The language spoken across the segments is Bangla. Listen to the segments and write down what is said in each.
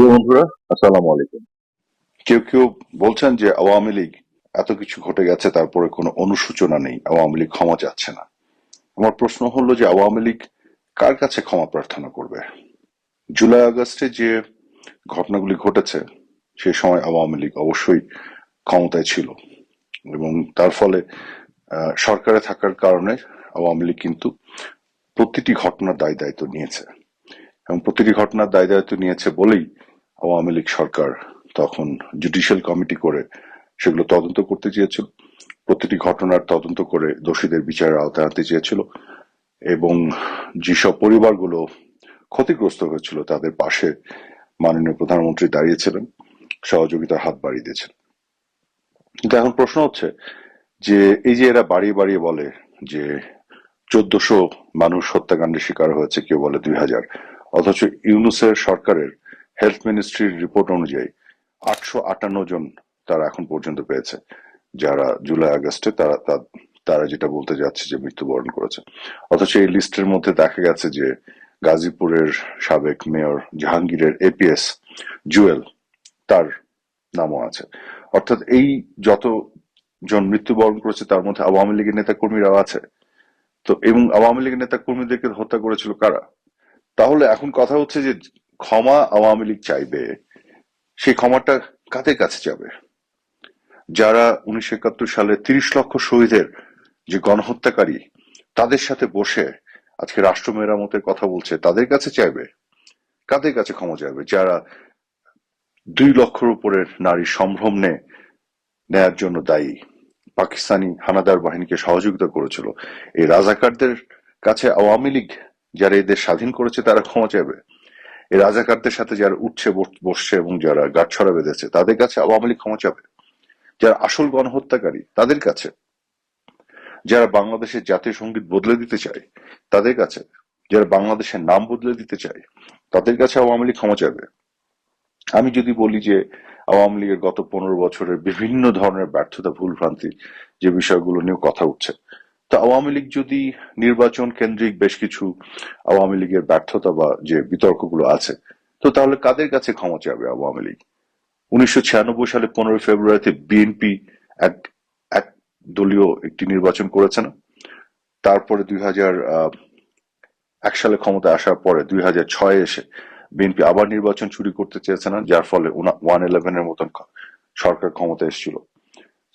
প্রিয় বন্ধুরা, আসসালামু আলাইকুম। কেউ কেউ বলছেন যে আওয়ামী লীগ এত কিছু ঘটে গেছে, তারপরে কোনো অনুশোচনা নেই, আওয়ামী লীগ ক্ষমা চাচ্ছে না। আমার প্রশ্ন হলো যে আওয়ামী লীগ কার কাছে ক্ষমা প্রার্থনা করবে? জুলাই আগস্টে যে ঘটনাগুলি ঘটেছে, সেই সময় আওয়ামী লীগ অবশ্যই ক্ষমতায় ছিল এবং তার ফলে সরকারে থাকার কারণে আওয়ামী লীগ কিন্তু প্রতিটি ঘটনার দায় দায়িত্ব নিয়েছে এবং প্রতিটি ঘটনার দায় দায়িত্ব নিয়েছে বলেই আওয়ামী লীগ সরকার তখন জুডিশিয়াল কমিটি করে সেগুলো তদন্ত করতে চেয়েছিল। প্রতিটি ঘটনার তদন্ত করে দোষীদের বিচারের আওতায় আনতে চেয়েছিল এবং যেসব পরিবারগুলো ক্ষতিগ্রস্ত হয়েছিল তাদের পাশে মাননীয় প্রধানমন্ত্রী দাঁড়িয়েছিলেন, সহযোগিতার হাত বাড়িয়ে দিয়েছিলেন। কিন্তু এখন প্রশ্ন হচ্ছে যে এই যে এরা বাড়িয়ে বাড়িয়ে বলে যে 1400 মানুষ হত্যাকাণ্ডের শিকার হয়েছে, কেউ বলে 2000, অথচ ইউনূসের সরকারের হেলথ মিনিস্ট্রির রিপোর্ট অনুযায়ী 858 জন তারা এখন পর্যন্ত পেয়েছে, যারা জুলাই আগস্টে তারা যেটা বলতে যাচ্ছে যে মৃত্যুবরণ করেছে। অথচ এই লিস্টের মধ্যে দেখা গেছে যে গাজীপুরের সাবেক মেয়র জাহাঙ্গীরের এপিএস জুয়েল, তার নামও আছে। অর্থাৎ এই যত জন মৃত্যুবরণ করেছে তার মধ্যে আওয়ামী লীগের নেতা কর্মীরাও আছে। তো এবং আওয়ামী লীগের নেতা কর্মীদেরকে হত্যা করেছিল কারা? তাহলে এখন কথা হচ্ছে যে ক্ষমা আওয়ামী লীগ চাইবে, সেই ক্ষমাটা কাদের কাছে যাবে? যারা 1971 সালে 30 লক্ষ শহীদের যে গণহত্যাকারী, তাদের সাথে বসে আজকে রাষ্ট্র মেরামতের কথা বলছে, তাদের কাছে চাইবে? কাদের কাছে ক্ষমা চাইবে যারা 2 লক্ষের উপরের নারী সম্ভ্রম নেয়ার জন্য দায়ী, পাকিস্তানি হানাদার বাহিনীকে সহযোগিতা করেছিল? এই রাজাকারদের কাছে আওয়ামী লীগ, যারা এদের স্বাধীন করেছে, তারা ক্ষমা চাইবে? এই রাজাকারদের সাথে যারা উঠছে বসছে এবং যারা গাঁটছড়া বেঁধেছে, তাদের কাছে আওয়ামী লীগ ক্ষমা চাবে? যারা আসল গণহত্যাকারী, তাদের কাছে? যারা বাংলাদেশের জাতীয় সঙ্গীত বদলে দিতে চায়, তাদের কাছে? যারা বাংলাদেশের নাম বদলে দিতে চায়, তাদের কাছে আওয়ামী লীগ ক্ষমা চাইবে? আমি যদি বলি যে আওয়ামী লীগের গত 15 বছরের বিভিন্ন ধরনের ব্যর্থতা, ভুলভ্রান্তি, যে বিষয়গুলো নিয়ে কথা উঠছে, তো আওয়ামী লীগ যদি নির্বাচন কেন্দ্রিক বেশ কিছু আওয়ামী লীগের ব্যর্থতা বা যে বিতর্কগুলো আছে, তো তাহলে কাদের কাছে ক্ষমা চাইবে আওয়ামী লীগ? 1996 সালে 15 ফেব্রুয়ারিতে বিএনপি এক এক দলীয় একটি নির্বাচন করেছে না? তারপরে 2001 সালে ক্ষমতায় আসার পরে 2006 এসে বিএনপি আবার নির্বাচন চুরি করতে চেয়েছে না, যার ফলে 111-এর মতন সরকার ক্ষমতা এসেছিল।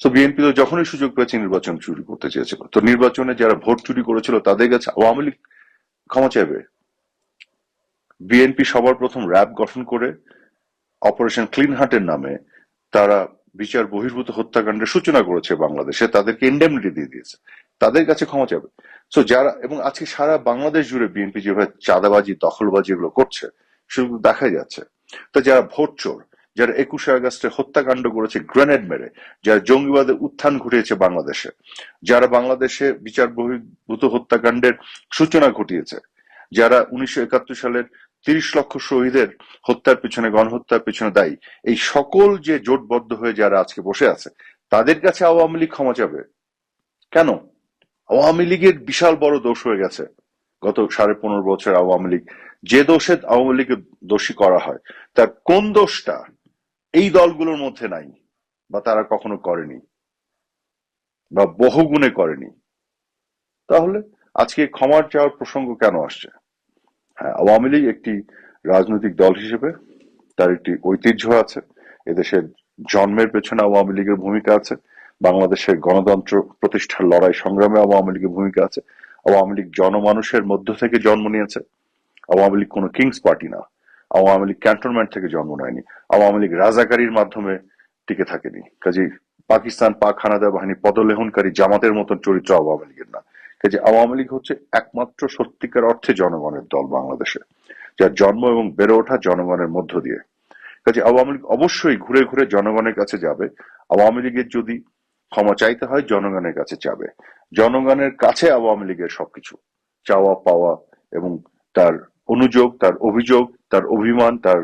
তো বিএনপি তো যখনই সুযোগ পেয়েছে নির্বাচন চুরি করতে চেয়েছিল। তো নির্বাচনে যারা ভোট চুরি করেছিল তাদের কাছে আওয়ামী লীগ ক্ষমা চাইবে? বিএনপি সবার প্রথম র্যাব গঠন করে অপারেশন ক্লিন হার্টের নামে তারা বিচার বহির্ভূত হত্যাকাণ্ডের সূচনা করেছে বাংলাদেশে, তাদেরকে ইন্ডেমনিটি দিয়ে দিয়েছে, তাদের কাছে ক্ষমা চাবে? তো যারা, এবং আজকে সারা বাংলাদেশ জুড়ে বিএনপি যেভাবে চাঁদাবাজি, দখলবাজি এগুলো করছে, সেগুলো দেখা যাচ্ছে। তো যারা ভোট চোর, যারা 21শে আগস্টে হত্যাকাণ্ড করেছে গ্রেনেড মেরে, যারা জঙ্গিবাদের উত্থান ঘটিয়েছে বাংলাদেশে, যারা বাংলাদেশে বিচার বহির্ভূত হত্যাকাণ্ডের সূচনা ঘটিয়েছে, যারা 1971 সালের 30 লক্ষ শহীদের হত্যার পিছনে, গণহত্যার পিছনে দায়ী, এই সকল যে জোটবদ্ধ হয়ে যারা আজকে বসে আছে, তাদের কাছে আওয়ামী লীগ ক্ষমা চাবে কেন? আওয়ামী লীগের বিশাল বড় দোষ হয়ে গেছে গত 15.5 বছর। আওয়ামী লীগ যে দোষে আওয়ামী লীগের দোষী করা হয়, তার কোন দোষটা এই দলগুলোর মধ্যে নাই বা তারা কখনো করেনি বা বহুগুণে করেনি? তাহলে আজকে ক্ষমার চাওয়ার প্রসঙ্গ কেন আসছে? হ্যাঁ, আওয়ামী লীগ একটি রাজনৈতিক দল হিসেবে তার একটি ঐতিহ্য আছে। এদেশের জন্মের পেছনে আওয়ামী লীগের ভূমিকা আছে। বাংলাদেশের গণতন্ত্র প্রতিষ্ঠার লড়াই সংগ্রামে আওয়ামী লীগের ভূমিকা আছে। আওয়ামী লীগ জনমানুষের মধ্য থেকে জন্ম নিয়েছে। আওয়ামী লীগ কোনো কিংস পার্টি না। আওয়ামী লীগ ক্যান্টনমেন্ট থেকে জন্ম নেয়নি। আওয়ামী লীগ রাজাকারীর মাধ্যমে টিকে থাকেনি। কাজেই পাকিস্তান পাক হানাদার বাহিনী পদলেহনকারী জামাতের মতন চরিত্র আওয়ামী লীগের না। কাজে আওয়ামী লীগ হচ্ছে একমাত্র সত্যিকার অর্থে জনগণের দল বাংলাদেশে, যার জন্ম এবং বেড়ে ওঠা জনগণের মধ্য দিয়ে। কাজে আওয়ামী লীগ অবশ্যই ঘুরে ঘুরে জনগণের কাছে যাবে। আওয়ামী লীগের যদি ক্ষমা চাইতে হয়, জনগণের কাছে যাবে। জনগণের কাছে আওয়ামী লীগের সবকিছু চাওয়া পাওয়া এবং তার অনুযোগ, তার অভিযোগ, তার অভিমান, তার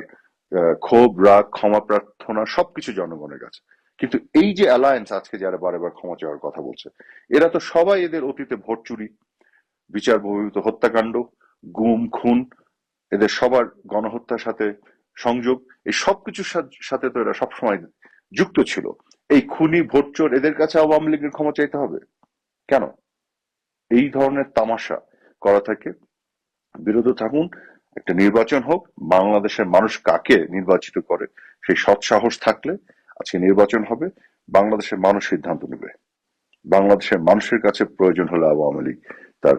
ক্ষোভ, রাগ, ক্ষমা প্রার্থনা সবকিছু জনগণের কাছে। কিন্তু এই যে অ্যালায়েন্স আজকে যারা বারবার ক্ষমা চাওয়ার কথা বলছে, এরা তো সবাই এদের অতীতে ভোট চুরি, বিচার বহির্ভূত হত্যাকাণ্ড, গুম খুন, এদের সবার গণহত্যার সাথে সংযোগ, এই সবকিছুর সাথে তো এরা সবসময় যুক্ত ছিল। এই খুনি ভোটচোর এদের কাছে আওয়ামী লীগের ক্ষমা চাইতে হবে কেন? এই ধরনের তামাশা করা থেকে বিরত থাকুন। একটা নির্বাচন হোক, বাংলাদেশের মানুষ কাকে নির্বাচিত করে সেই সৎ সাহস থাকলে আজকে নির্বাচন হবে, বাংলাদেশের মানুষ সিদ্ধান্ত নেবে। বাংলাদেশের মানুষের কাছে প্রয়োজন হলে আওয়ামী লীগ তার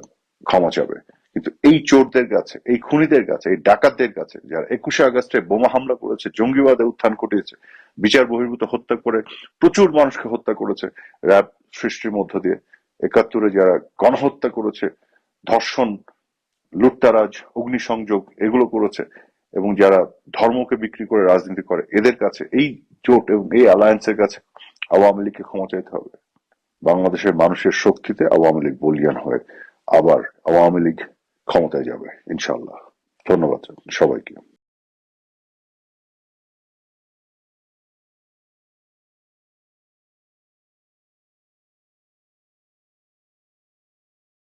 ক্ষমা চাবে, কিন্তু এই চোরদের কাছে, এই খুনিদের কাছে, এই ডাকাতদের কাছে, যারা 21শে আগস্টে বোমা হামলা করেছে, জঙ্গিবাদে উত্থান ঘটিয়েছে, বিচার বহির্ভূত হত্যা করে প্রচুর মানুষকে হত্যা করেছে র্যাব সৃষ্টির মধ্য দিয়ে, 71-এ যারা গণহত্যা করেছে, ধর্ষণ, লুটতারাজ, অগ্নিসংযোগ এগুলো করেছে, এবং যারা ধর্মকে বিক্রি করে রাজনীতি করে, এদের কাছে এই জোট এবং এই অ্যালায়েন্সের কাছে আওয়ামী লীগকে ক্ষমা চাইতে হবে। বাংলাদেশের মানুষের শক্তিতে আওয়ামী লীগ বলিয়ান হয়ে আবার আওয়ামী লীগ ক্ষমতায় যাবে ইনশাল্লাহ। ধন্যবাদ সবাইকে।